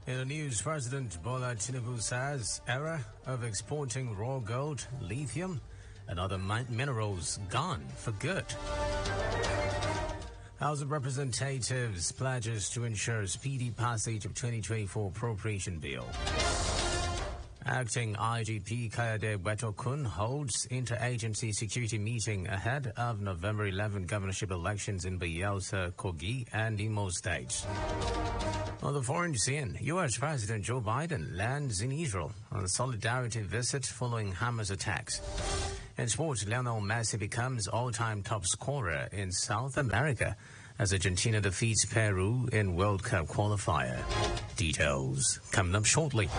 In the news, President Bola Tinubu says era of exporting raw gold, lithium, and other minerals gone for good. House of Representatives pledges to ensure speedy passage of 2024 Appropriation Bill. Acting IGP Kayode Egbetokun holds interagency security meeting ahead of November 11 governorship elections in Bayelsa, Kogi, and Imo States. On the foreign scene, U.S. President Joe Biden lands in Israel on a solidarity visit following Hamas attacks. In sports, Lionel Messi becomes all-time top scorer in South America as Argentina defeats Peru in World Cup qualifier. Details coming up shortly.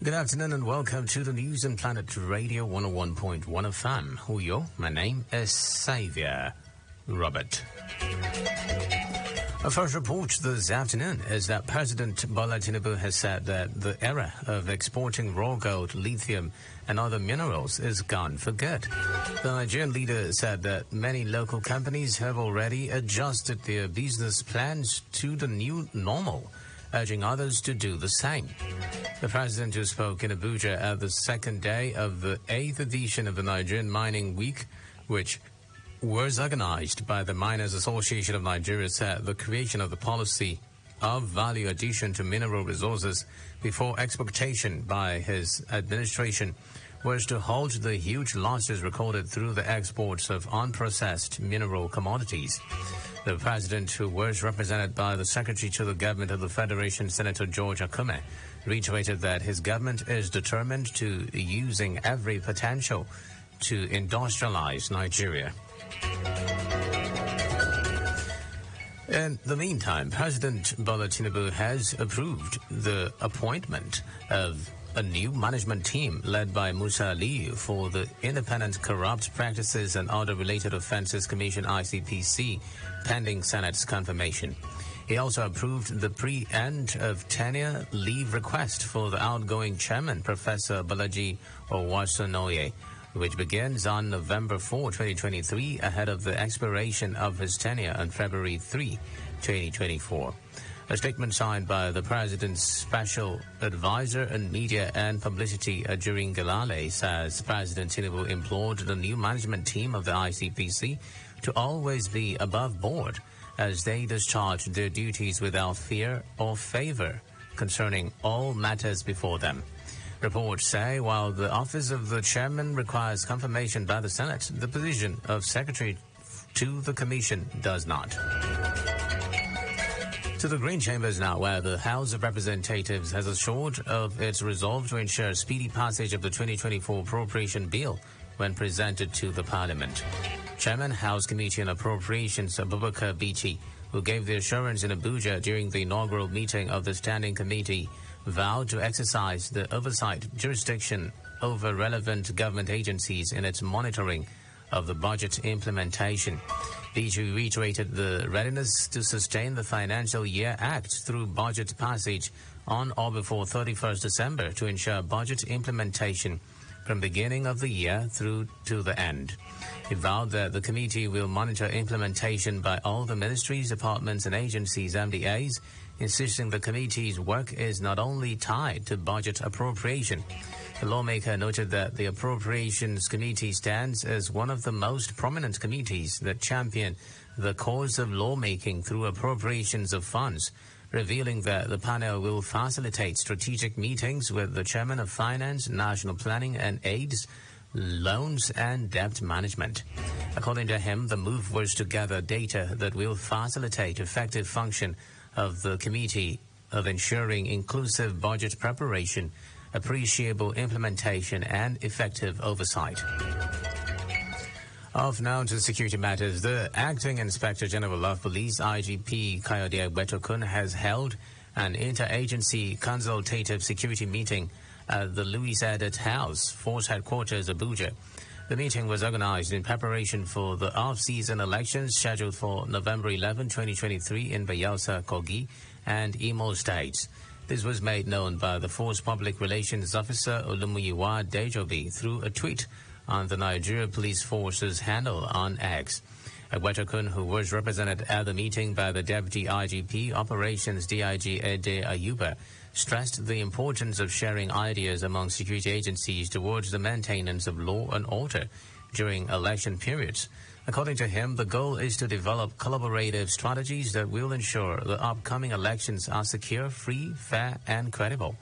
Good afternoon and welcome to the News and Planet Radio 101.1 FM. Huyo, my name is Xavier Robert. Our first report this afternoon is that President Bola Tinubu has said that the era of exporting raw gold, lithium, and other minerals is gone for good. The Nigerian leader said that many local companies have already adjusted their business plans to the new normal, urging others to do the same. The president, who spoke in Abuja at the second day of the 8th edition of the Nigerian Mining Week, which was organized by the Miners Association of Nigeria, said the creation of the policy of value addition to mineral resources before exportation by his administration was to halt the huge losses recorded through the exports of unprocessed mineral commodities. The president, who was represented by the Secretary to the Government of the Federation, Senator George Akume, reiterated that his government is determined to using every potential to industrialize Nigeria. In the meantime, President Bola Tinubu has approved the appointment of a new management team led by Musa Ali for the Independent Corrupt Practices and Other Related Offences Commission ICPC, pending Senate's confirmation. He also approved the pre-end of tenure leave request for the outgoing chairman, Professor Balaji Owasanoye, which begins on November 4, 2023, ahead of the expiration of his tenure on February 3, 2024. A statement signed by the President's Special Advisor on Media and Publicity, Ajurin Galale, says President Tinubu implored the new management team of the ICPC to always be above board as they discharge their duties without fear or favor concerning all matters before them. Reports say while the office of the chairman requires confirmation by the Senate, the position of secretary to the commission does not. To the Green Chambers now, where the House of Representatives has assured of its resolve to ensure speedy passage of the 2024 Appropriation Bill when presented to the Parliament. Chairman, House Committee on Appropriations Abubakar Bichi, who gave the assurance in Abuja during the inaugural meeting of the Standing Committee, vowed to exercise the oversight jurisdiction over relevant government agencies in its monitoring of the budget implementation. Bichi reiterated the readiness to sustain the Financial Year Act through budget passage on or before 31st December to ensure budget implementation from beginning of the year through to the end. He vowed that the committee will monitor implementation by all the ministries, departments and agencies, MDAs, insisting the committee's work is not only tied to budget appropriation. The lawmaker noted that the Appropriations Committee stands as one of the most prominent committees that champion the cause of lawmaking through appropriations of funds, revealing that the panel will facilitate strategic meetings with the Chairman of Finance, National Planning and AIDS, Loans and Debt Management. According to him, the move was to gather data that will facilitate effective function of the committee of ensuring inclusive budget preparation, appreciable implementation and effective oversight. Off now to security matters. The Acting Inspector General of Police, IGP Kayode Egbetokun, has held an interagency consultative security meeting at the Louis Edet House, Force Headquarters, Abuja. The meeting was organized in preparation for the off-season elections scheduled for November 11, 2023 in Bayelsa, Kogi, and Imo States. This was made known by the Force Public Relations Officer Olumuyiwa Dejobi through a tweet on the Nigeria Police Force's handle on X. Egbetokun, who was represented at the meeting by the Deputy IGP Operations DIG Ede Ayuba, stressed the importance of sharing ideas among security agencies towards the maintenance of law and order during election periods. According to him, the goal is to develop collaborative strategies that will ensure the upcoming elections are secure, free, fair, and credible.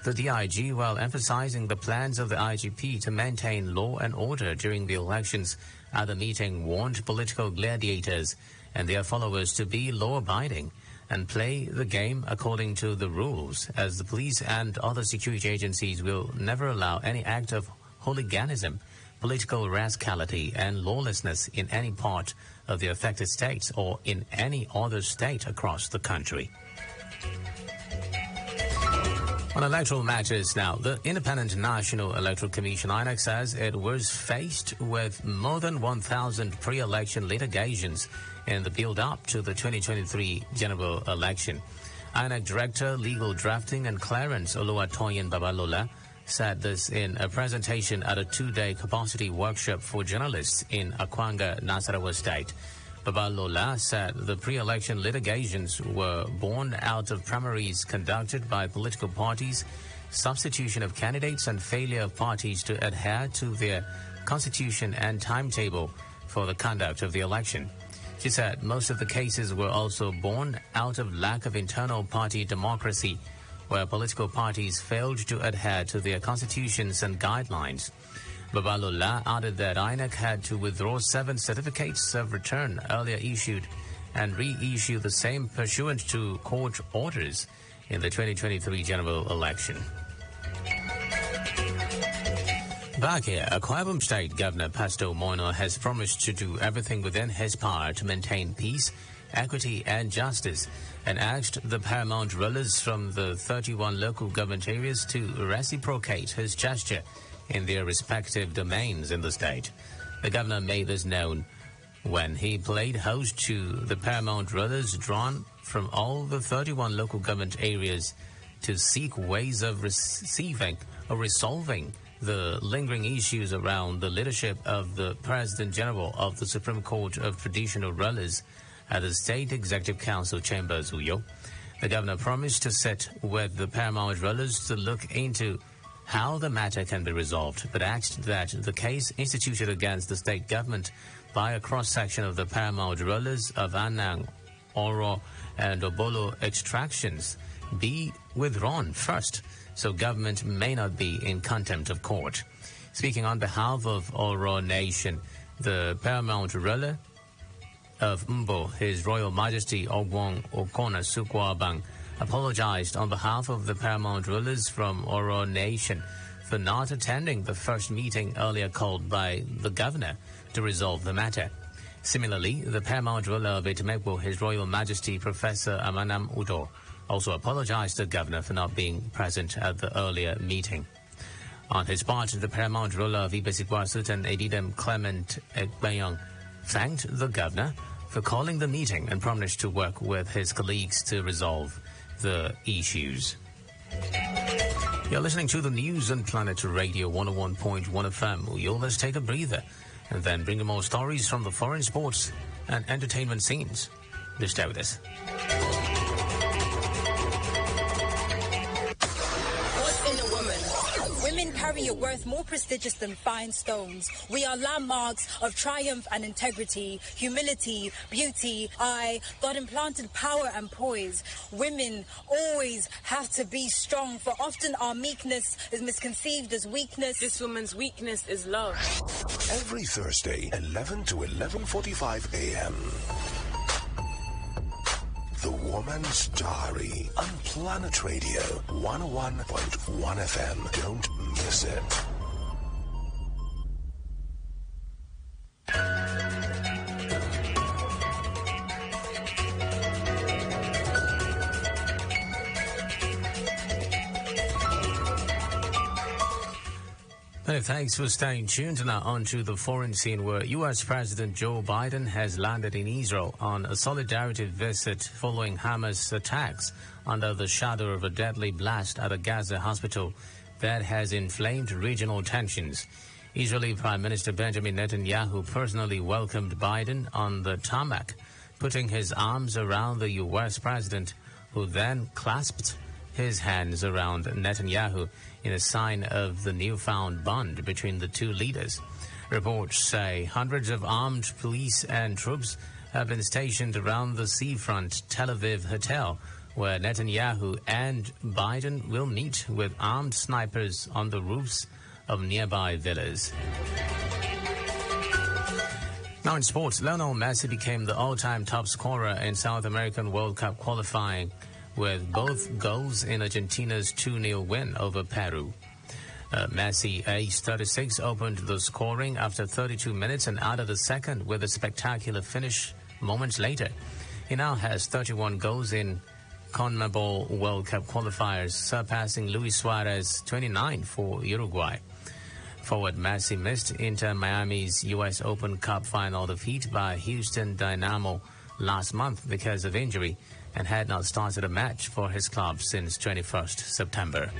The DIG, while emphasizing the plans of the IGP to maintain law and order during the elections at the meeting, warned political gladiators and their followers to be law-abiding and play the game according to the rules, as the police and other security agencies will never allow any act of hooliganism, political rascality, and lawlessness in any part of the affected states or in any other state across the country. On electoral matters now, the Independent National Electoral Commission, INEC, says it was faced with more than 1,000 pre-election litigations in the build-up to the 2023 general election. INEC Director, Legal Drafting and Clearance Oluwatoyin Babalola said this in a presentation at a two-day capacity workshop for journalists in Akwanga, Nasarawa State. Babalola said the pre-election litigations were born out of primaries conducted by political parties, substitution of candidates, and failure of parties to adhere to their constitution and timetable for the conduct of the election. She said most of the cases were also born out of lack of internal party democracy, where political parties failed to adhere to their constitutions and guidelines. Babalola added that INEC had to withdraw 7 certificates of return earlier issued and reissue the same pursuant to court orders in the 2023 general election. Back here, Akwa Ibom State Governor Pastor Moino has promised to do everything within his power to maintain peace, equity, and justice, and asked the paramount rulers from the 31 local government areas to reciprocate his gesture in their respective domains in the state. The governor made this known when he played host to the paramount rulers drawn from all the 31 local government areas to seek ways of resolving the lingering issues around the leadership of the President General of the Supreme Court of Traditional Rulers at the State Executive Council Chambers, Uyo. The governor promised to sit with the paramount rulers to look into how the matter can be resolved, but asked that the case instituted against the state government by a cross-section of the paramount rulers of Anang, Oro, and Obolo extractions be withdrawn first, so government may not be in contempt of court. Speaking on behalf of Oro Nation, the paramount ruler of Mbo, His Royal Majesty Ogwong Okona Sukwabang, apologized on behalf of the paramount rulers from Oro Nation for not attending the first meeting earlier called by the governor to resolve the matter. Similarly, the paramount ruler of Itemekbo, His Royal Majesty Professor Amanam Udo, also apologized to the governor for not being present at the earlier meeting. On his part, the paramount ruler of Ibesikwa Sultan Edidem Clement Ekbayong thanked the governor for calling the meeting and promised to work with his colleagues to resolve the issues. You're listening to the news on Planet Radio 101.1 FM. You'll let's take a breather and then bring you more stories from the foreign sports and entertainment scenes. Just stay with us. Women carry a worth more prestigious than fine stones. We are landmarks of triumph and integrity, humility, beauty, God implanted power and poise. Women always have to be strong, for often our meekness is misconceived as weakness. This woman's weakness is love. Every Thursday, 11 to 11:45 a.m. The Woman's Diary on Planet Radio 101.1 FM. Don't miss it. Hey, thanks for staying tuned. Now on to the foreign scene, where U.S. President Joe Biden has landed in Israel on a solidarity visit following Hamas attacks under the shadow of a deadly blast at a Gaza hospital that has inflamed regional tensions. Israeli Prime Minister Benjamin Netanyahu personally welcomed Biden on the tarmac, putting his arms around the U.S. president, who then clasped his hands around Netanyahu in a sign of the newfound bond between the two leaders. Reports say hundreds of armed police and troops have been stationed around the seafront Tel Aviv hotel, where Netanyahu and Biden will meet with armed snipers on the roofs of nearby villas. Now in sports, Lionel Messi became the all-time top scorer in South American World Cup qualifying, with both goals in Argentina's 2-0 win over Peru. Messi, age 36, opened the scoring after 32 minutes and added a second with a spectacular finish moments later. He now has 31 goals in CONMEBOL World Cup qualifiers, surpassing Luis Suarez's 29 for Uruguay. Forward Messi missed Inter Miami's U.S. Open Cup final defeat by Houston Dynamo last month because of injury, and had not started a match for his club since 21st September.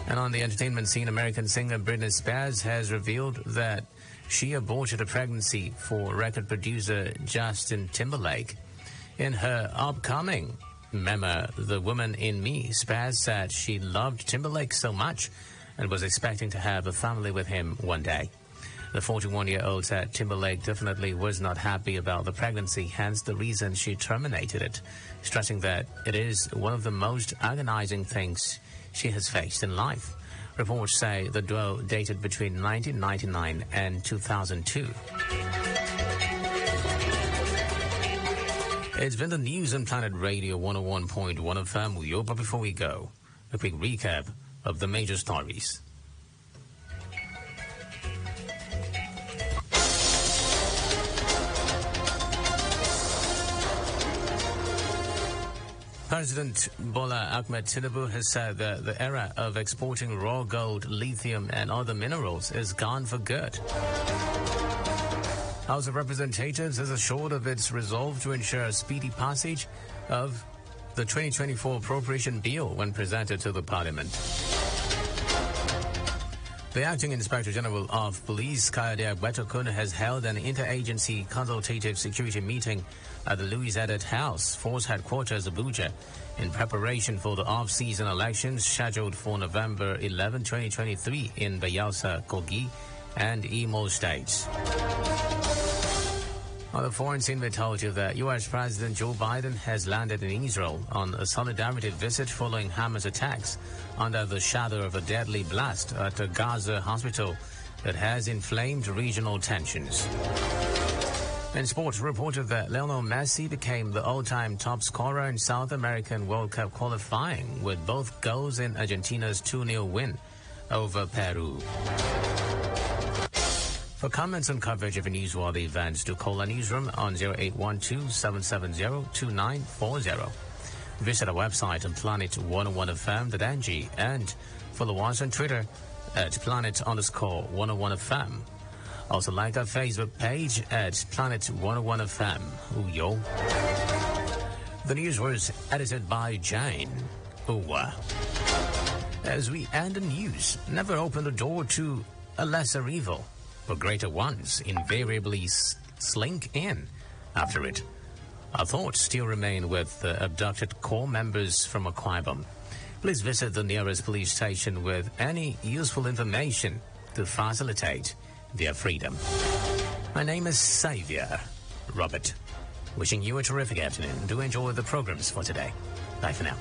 And on the entertainment scene, American singer Britney Spears has revealed that she aborted a pregnancy for record producer Justin Timberlake. In her upcoming memoir, The Woman in Me, Spears said she loved Timberlake so much and was expecting to have a family with him one day. The 41-year-old said Timberlake definitely was not happy about the pregnancy, hence the reason she terminated it, stressing that it is one of the most agonizing things she has faced in life. Reports say the duo dated between 1999 and 2002. It's been the news on Planet Radio 101.1 FM. But before we go, a quick recap of the major stories. President Bola Tinubu has said that the era of exporting raw gold, lithium and other minerals is gone for good. House of Representatives is assured of its resolve to ensure speedy passage of the 2024 Appropriation Bill when presented to the Parliament. The Acting Inspector General of Police, Kayode Egbetokun, has held an interagency consultative security meeting at the Louis Edet House, Force Headquarters, Abuja, in preparation for the off-season elections scheduled for November 11, 2023 in Bayelsa, Kogi, and Imo States. On the foreign scene, we told you that U.S. President Joe Biden has landed in Israel on a solidarity visit following Hamas attacks under the shadow of a deadly blast at a Gaza hospital that has inflamed regional tensions. In sports, reported that Lionel Messi became the all-time top scorer in South American World Cup qualifying, with both goals in Argentina's 2-0 win over Peru. For comments and coverage of newsworthy events, do call our newsroom on 0812-770-2940. Visit our website on planet101fm.ng and follow us on Twitter at planet_101fm. Also like our Facebook page at Planet101FM. Uyo. The news was edited by Jane Uwa. As we end the news, never open the door to a lesser evil, but greater ones invariably slink in after it. Our thoughts still remain with the abducted core members from Akwa Ibom. Please visit the nearest police station with any useful information to facilitate their freedom. My name is Xavier Robert. Wishing you a terrific afternoon. Do enjoy the programs for today. Bye for now.